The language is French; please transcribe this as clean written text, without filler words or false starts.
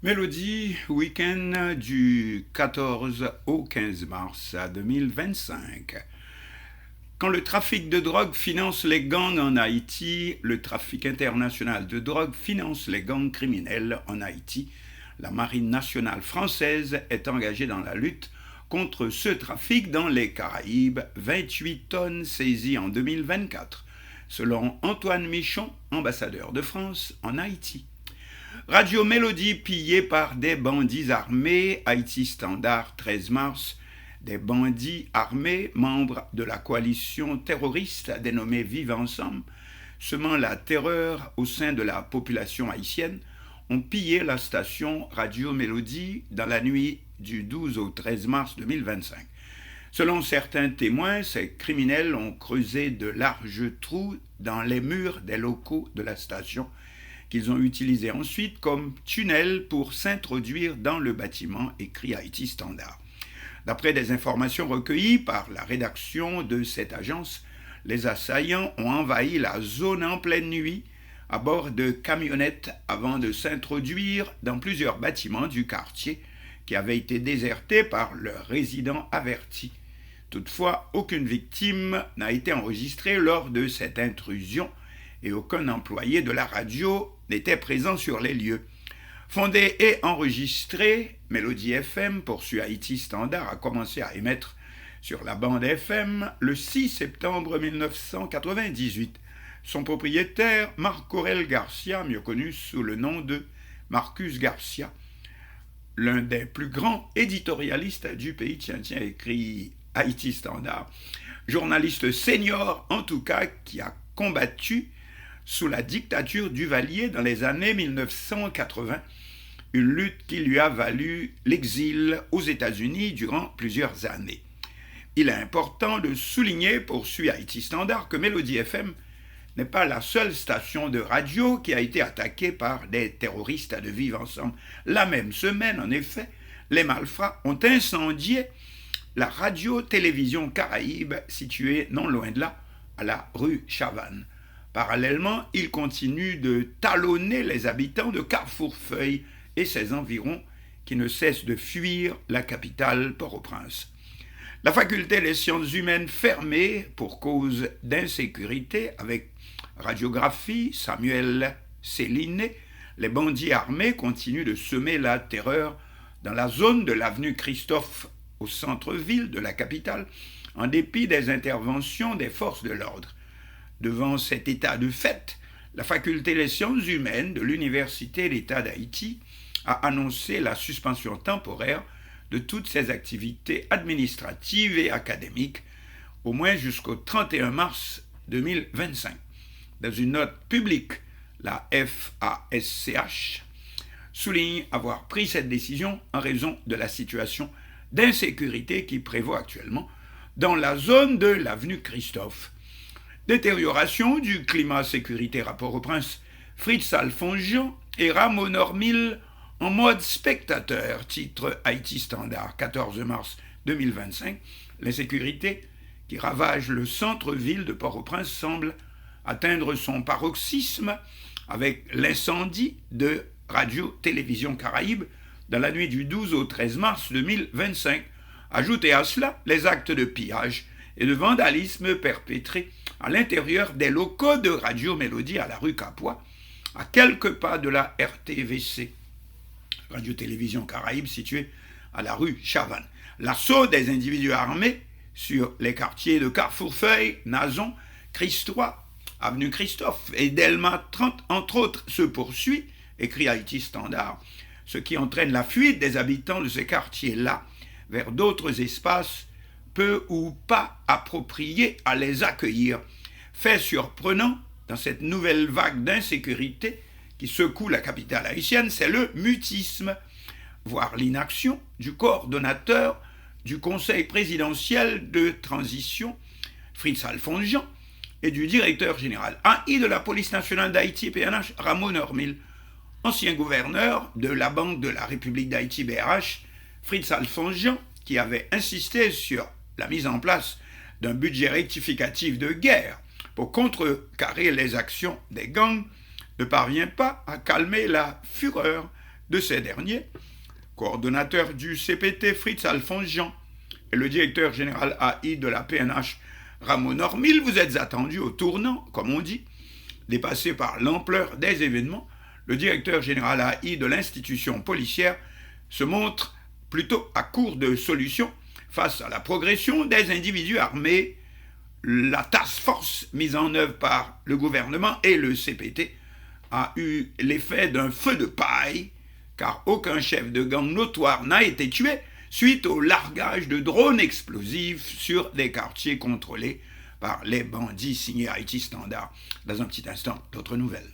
Mélodie, week-end du 14 au 15 mars 2025. Quand le trafic de drogue finance les gangs en Haïti, le trafic international de drogue finance les gangs criminels en Haïti. La Marine nationale française est engagée dans la lutte contre ce trafic dans les Caraïbes, 28 tonnes saisies en 2024, selon Antoine Michon, ambassadeur de France en Haïti. Radio Mélodie pillée par des bandits armés, Haïti Standard 13 mars, des bandits armés, membres de la coalition terroriste dénommée Vive Ensemble, semant la terreur au sein de la population haïtienne, ont pillé la station Radio Mélodie dans la nuit du 12 au 13 mars 2025. Selon certains témoins, ces criminels ont creusé de larges trous dans les murs des locaux de la station qu'ils ont utilisé ensuite comme tunnel pour s'introduire dans le bâtiment, écrit Haïti Standard. D'après des informations recueillies par la rédaction de cette agence, les assaillants ont envahi la zone en pleine nuit à bord de camionnettes avant de s'introduire dans plusieurs bâtiments du quartier qui avaient été désertés par leurs résidents avertis. Toutefois, aucune victime n'a été enregistrée lors de cette intrusion et aucun employé de la radio n'était présent sur les lieux. Fondée et enregistrée, Mélodie FM, poursuit Haïti Standard, a commencé à émettre sur la bande FM le 6 septembre 1998. Son propriétaire, Marc-Aurèle Garcia, mieux connu sous le nom de Marcus Garcia, l'un des plus grands éditorialistes du pays, écrit Haïti Standard, journaliste senior en tout cas, qui a combattu sous la dictature Duvalier dans les années 1980, une lutte qui lui a valu l'exil aux États-Unis durant plusieurs années. Il est important de souligner, poursuit Haïti Standard, que Mélodie FM n'est pas la seule station de radio qui a été attaquée par des terroristes de Vivre Ensemble. La même semaine, en effet, les malfrats ont incendié la radio-télévision Caraïbe située non loin de là, à la rue Chavannes. Parallèlement, ils continuent de talonner les habitants de Carrefour-Feuille et ses environs qui ne cessent de fuir la capitale Port-au-Prince. La faculté des sciences humaines fermée pour cause d'insécurité avec radiographie, Samuel Céliné, les bandits armés continuent de semer la terreur dans la zone de l'avenue Christophe au centre-ville de la capitale, en dépit des interventions des forces de l'ordre. Devant cet état de fait, la faculté des sciences humaines de l'Université d'État d'Haïti a annoncé la suspension temporaire de toutes ses activités administratives et académiques, au moins jusqu'au 31 mars 2025. Dans une note publique, la FASCH souligne avoir pris cette décision en raison de la situation d'insécurité qui prévaut actuellement dans la zone de l'avenue Christophe. Détérioration du climat sécuritaire à Port-au-Prince, Fritz Alfonjian et Ramon Normil en mode spectateur, titre Haïti Standard, 14 mars 2025. L'insécurité qui ravage le centre-ville de Port-au-Prince semble atteindre son paroxysme avec l'incendie de Radio-Télévision Caraïbe dans la nuit du 12 au 13 mars 2025. Ajoutez à cela les actes de pillage et de vandalisme perpétrés à l'intérieur des locaux de Radio Mélodie à la rue Capois, à quelques pas de la RTVC, Radio-Télévision Caraïbe, située à la rue Chavannes. L'assaut des individus armés sur les quartiers de Carrefour-Feuille, Nazon, Christois, avenue Christophe et Delma 30, entre autres, se poursuit, écrit Haïti Standard, ce qui entraîne la fuite des habitants de ces quartiers-là vers d'autres espaces peu ou pas appropriés à les accueillir. Fait surprenant dans cette nouvelle vague d'insécurité qui secoue la capitale haïtienne, c'est le mutisme, voire l'inaction du coordonnateur du Conseil présidentiel de transition, Fritz Alfonjian, et du directeur général AI de la police nationale d'Haïti, PNH, Ramon Normil. Ancien gouverneur de la Banque de la République d'Haïti, BRH, Fritz Alfonjian, qui avait insisté sur la mise en place d'un budget rectificatif de guerre pour contrecarrer les actions des gangs, ne parvient pas à calmer la fureur de ces derniers, coordonnateur du CPT Fritz Alphonse Jean et le directeur général AI de la PNH Ramon Normil, vous êtes attendus au tournant, comme on dit. Dépassé par l'ampleur des événements, le directeur général AI de l'institution policière se montre plutôt à court de solutions face à la progression des individus armés. La task force mise en œuvre par le gouvernement et le CPT a eu l'effet d'un feu de paille, car aucun chef de gang notoire n'a été tué suite au largage de drones explosifs sur des quartiers contrôlés par les bandits signés Haïti Standard. Dans un petit instant, d'autres nouvelles.